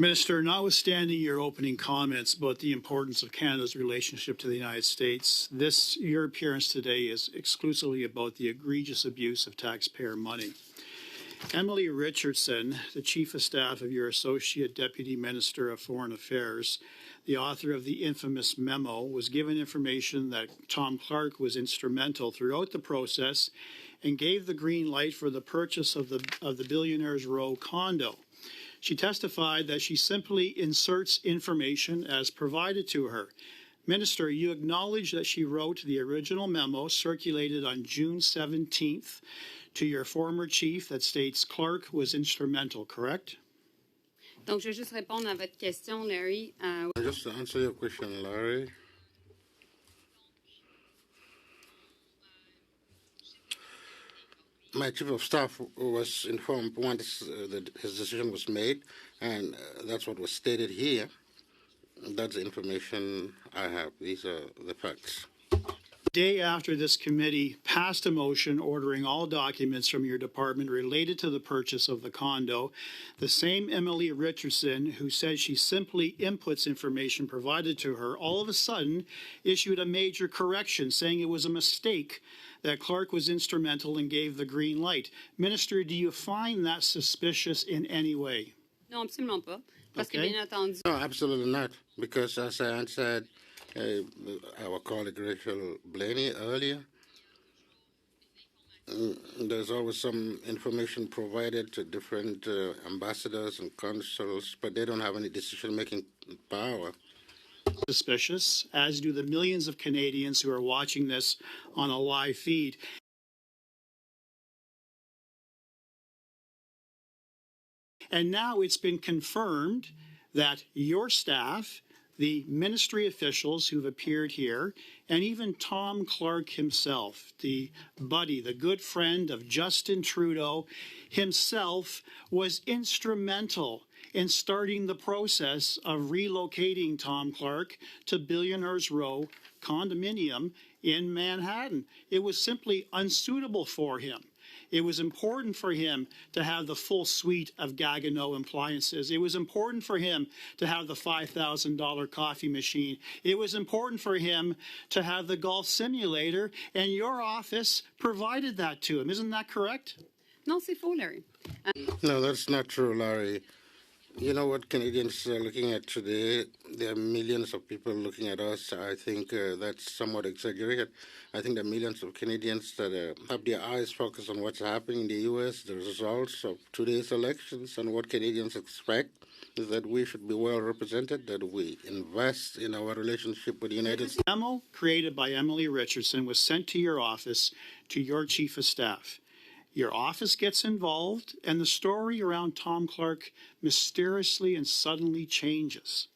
Minister, notwithstanding your opening comments about the importance of Canada's relationship to the United States, your appearance today is exclusively about the egregious abuse of taxpayer money. Emily Richardson, the Chief of Staff of your Associate Deputy Minister of Foreign Affairs, the author of the infamous memo, was given information that Tom Clark was instrumental throughout the process and gave the green light for the purchase of the Billionaires Row condo. She testified that she simply inserts information as provided to her. Minister, you acknowledge that she wrote the original memo circulated on June 17th to your former chief that states Clark was instrumental, correct? Donc, je vais juste répondre à votre question, Larry. Just to answer your question, Larry. My chief of staff was informed once his decision was made, and that's what was stated here. That's the information I have. These are the facts. Day after this committee passed a motion ordering all documents from your department related to the purchase of the condo, the same Emily Richardson, who said she simply inputs information provided to her, all of a sudden issued a major correction saying it was a mistake that Clark was instrumental and gave the green light. Minister, do you find that suspicious in any way? Non, absolument pas. Parce que, Okay. bien entendu, No, absolutely not, because as I answered our colleague Rachel Blaney earlier, there's always some information provided to different ambassadors and consuls, but they don't have any decision-making power. Suspicious, as do the millions of Canadians who are watching this on a live feed. And now it's been confirmed that your staff, the ministry officials who've appeared here, and even Tom Clark himself, the buddy, the good friend of Justin Trudeau himself, was instrumental in starting the process of relocating Tom Clark to Billionaires Row condominium in Manhattan. It was simply unsuitable for him. It was important for him to have the full suite of Gaggenau appliances. It was important for him to have the $5,000 coffee machine. It was important for him to have the golf simulator, and your office provided that to him. Isn't that correct? non, c'est faux, Larry. No, that's not true, Larry. You know what Canadians are looking at today? There are millions of people looking at us. I think that's somewhat exaggerated. I think there are millions of Canadians that have their eyes focused on what's happening in the U.S., the results of today's elections, and what Canadians expect is that we should be well represented, that we invest in our relationship with the United States. The memo created by Emily Richardson was sent to your office, to your chief of staff. Your office gets involved, and the story around Tom Clark mysteriously and suddenly changes.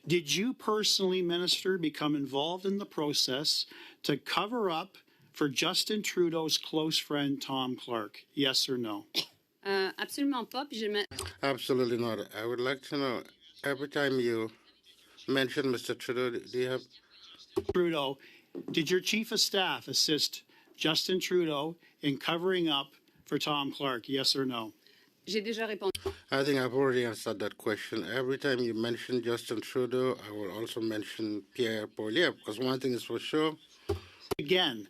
Did you personally, Minister, become involved in the process to cover up for Justin Trudeau's close friend, Tom Clark? Yes or no? Absolument pas. Puis Absolutely not. I would like to know, every time you mention Mr. Trudeau, do you have... Trudeau, did your chief of staff assist Justin Trudeau in covering up for Tom Clark? Yes or no? j'ai déjà répondu. I think I've already answered that question. Every time you mention Justin Trudeau, I will also mention Pierre Poilievre, because one thing is for sure. Again,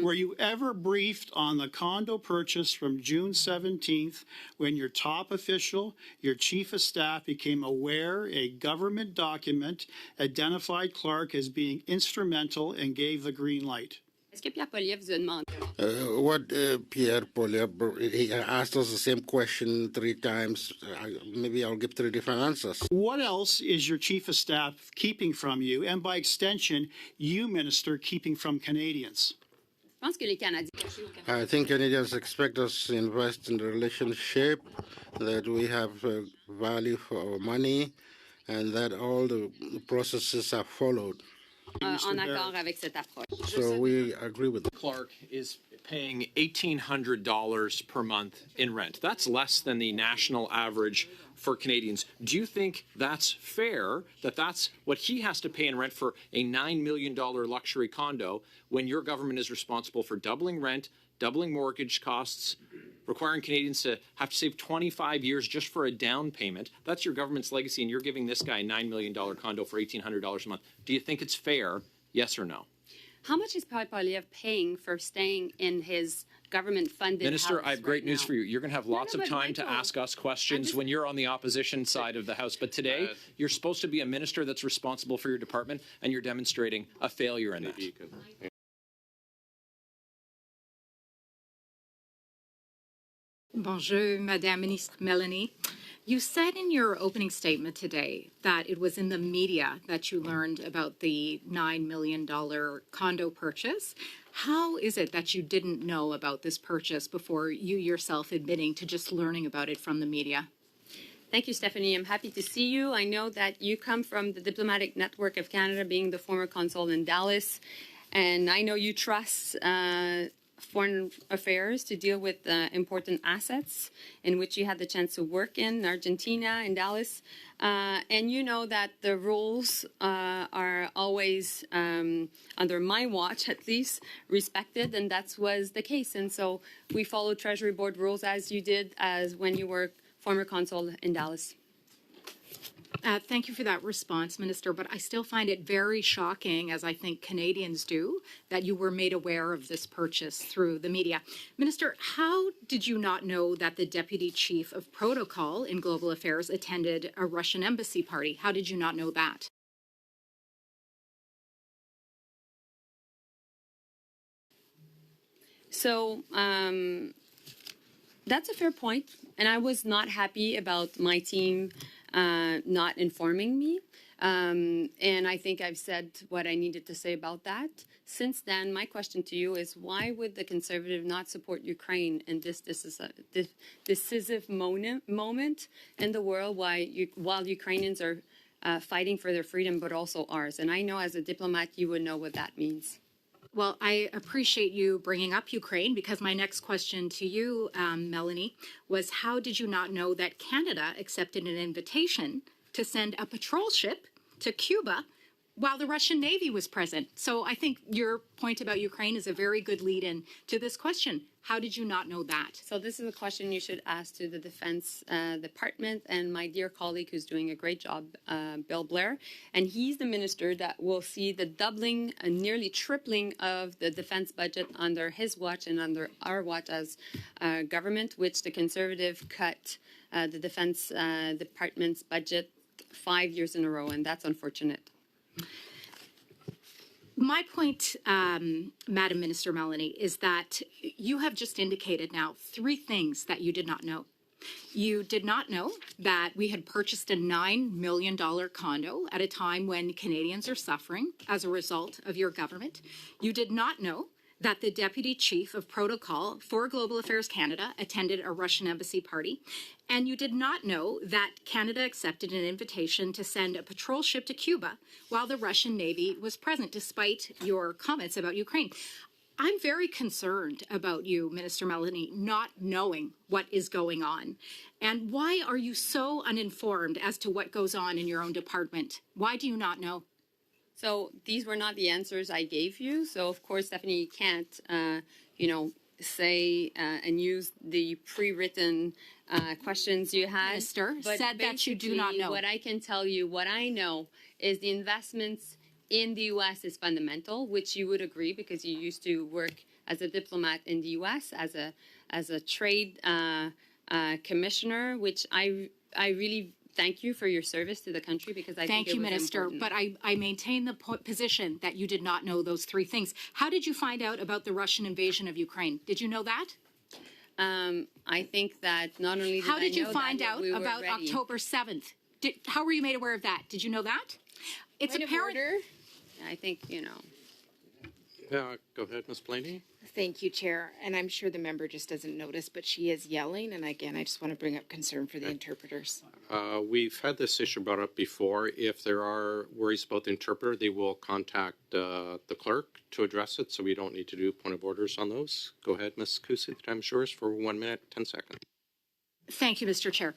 were you ever briefed on the condo purchase from June 17th when your top official, your chief of staff, became aware a government document identified Clark as being instrumental and gave the green light? Est-ce que Pierre Poilievre vous a demandé? What Pierre Poilievre, he asked us the same question 3 times. Maybe I'll give 3 different answers. What else is your chief of staff keeping from you, and by extension, you, Minister, keeping from Canadians? Je pense que les Canadiens. I think Canadians expect us to invest in the relationship, that we have value for our money, and that all the processes are followed. En accord avec cette approche. So we agree with that. Clark is paying $1,800 per month in rent. That's less than the national average for Canadians. Do you think that's fair, that that's what he has to pay in rent for a $9 million luxury condo when your government is responsible for doubling rent, doubling mortgage costs, requiring Canadians to have to save 25 years just for a down payment? That's your government's legacy, and you're giving this guy a $9 million condo for $1,800 a month. Do you think it's fair, yes or no? How much is ParlVu paying for staying in his government-funded Minister, house I have great right news now? for you. You're going to have lots of but time to Michael, ask us questions when you're on the opposition side of the House. But today, you're supposed to be a minister that's responsible for your department, and you're demonstrating a failure in that. Bonjour, Madame Ministre Melanie. You said in your opening statement today that it was in the media that you learned about the $9 million condo purchase. How is it that you didn't know about this purchase before you yourself admitting to just learning about it from the media? Thank you, Stephanie. I'm happy to see you. I know that you come from the Diplomatic Network of Canada, being the former consul in Dallas, and I know you trust Foreign Affairs to deal with important assets in which you had the chance to work in Argentina and Dallas. And you know that the rules are always, under my watch at least, respected, and that was the case. And so we followed Treasury Board rules as you did as when you were former consul in Dallas. Thank you for that response, Minister, but I still find it very shocking, as I think Canadians do, that you were made aware of this purchase through the media. Minister, how did you not know that the Deputy Chief of Protocol in Global Affairs attended a Russian embassy party? How did you not know that? So that's a fair point, and I was not happy about my team not informing me. And I think I've said what I needed to say about that. Since then, my question to you is, why would the Conservative not support Ukraine in this decisive moment in the world while Ukrainians are fighting for their freedom, but also ours? And I know as a diplomat, you would know what that means. Well, I appreciate you bringing up Ukraine, because my next question to you, Melanie, was how did you not know that Canada accepted an invitation to send a patrol ship to Cuba while the Russian Navy was present? So I think your point about Ukraine is a very good lead-in to this question. How did you not know that? So this is a question you should ask to the Defense Department and my dear colleague who's doing a great job, Bill Blair. And he's the minister that will see the doubling, nearly tripling of the defense budget under his watch and under our watch as government, which the Conservative cut the Defense Department's budget 5 years in a row, and that's unfortunate. My point, Madam Minister Melanie, is that you have just indicated now 3 things that you did not know. You did not know that we had purchased a $9 million condo at a time when Canadians are suffering as a result of your government. You did not know that the Deputy Chief of Protocol for Global Affairs Canada attended a Russian embassy party. And you did not know that Canada accepted an invitation to send a patrol ship to Cuba while the Russian Navy was present, despite your comments about Ukraine. I'm very concerned about you, Minister Melanie, not knowing what is going on. And why are you so uninformed as to what goes on in your own department? Why do you not know? So these were not the answers I gave you. So of course, Stephanie, you can't, say and use the pre-written questions you had. Minister but said that you do not know. What I can tell you, what I know, is the investments in the U.S. is fundamental, which you would agree because you used to work as a diplomat in the U.S. as a trade commissioner, which I really thank you for your service to the country, because I think it was Minister. important. But I maintain the position that you did not know those 3 things. How did you find out about the Russian invasion of Ukraine? Did you know that? I think that not only did How did I you know find that, out we were about ready. October 7th? How were you made aware of that? Did you know that? It's Point of apparent. order. I think, Yeah, go ahead, Ms. Blaney. Thank you, Chair. And I'm sure the member just doesn't notice, but she is yelling. And again, I just want to bring up concern for the interpreters. We've had this issue brought up before. If there are worries about the interpreter, they will contact the clerk to address it, so we don't need to do point of orders on those. Go ahead, Ms. Kusi. The time is yours for 1 minute, 10 seconds. Thank you, Mr. Chair.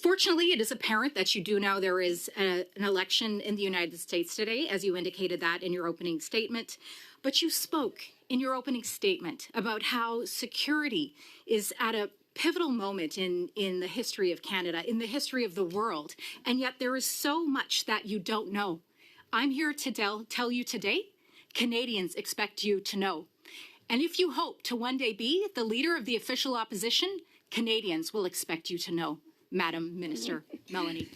Fortunately, it is apparent that you do know there is an election in the United States today, as you indicated that in your opening statement. But you spoke in your opening statement about how security is at a pivotal moment in the history of Canada, in the history of the world, and yet there is so much that you don't know. I'm here to tell you today, Canadians expect you to know. And if you hope to one day be the leader of the official opposition, Canadians will expect you to know, Madam Minister Melanie.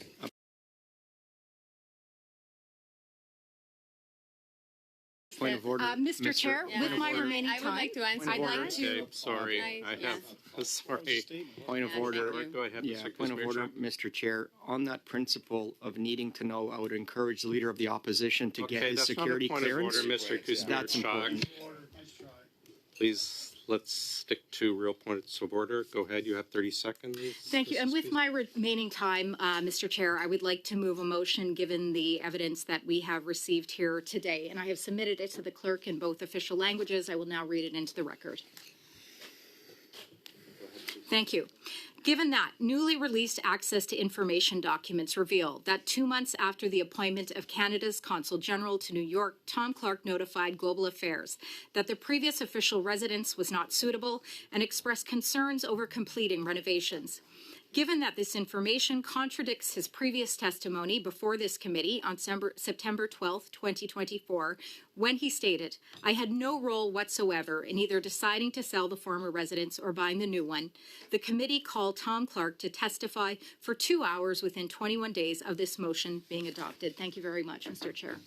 Point of order. Mr. Chair, with my remaining I would time, like to answer. I'd like Okay, to. sorry, I have, sorry. Point of order. Go ahead, Yeah, Mr. point of order, Mr. Chair. On that principle of needing to know, I would encourage the Leader of the Opposition to get Okay, his that's not a security point of clearance. order, Mr. That's important. Please, let's stick to real points of order. Go ahead, you have 30 seconds. Thank you. And with my remaining time, Mr. Chair, I would like to move a motion given the evidence that we have received here today. And I have submitted it to the clerk in both official languages. I will now read it into the record. Thank you. Given that newly released access to information documents reveal that 2 months after the appointment of Canada's Consul General to New York, Tom Clark notified Global Affairs that the previous official residence was not suitable and expressed concerns over completing renovations. Given that this information contradicts his previous testimony before this committee on September 12, 2024, when he stated, "I had no role whatsoever in either deciding to sell the former residence or buying the new one," the committee called Tom Clark to testify for 2 hours within 21 days of this motion being adopted. Thank you very much, Mr. Chair.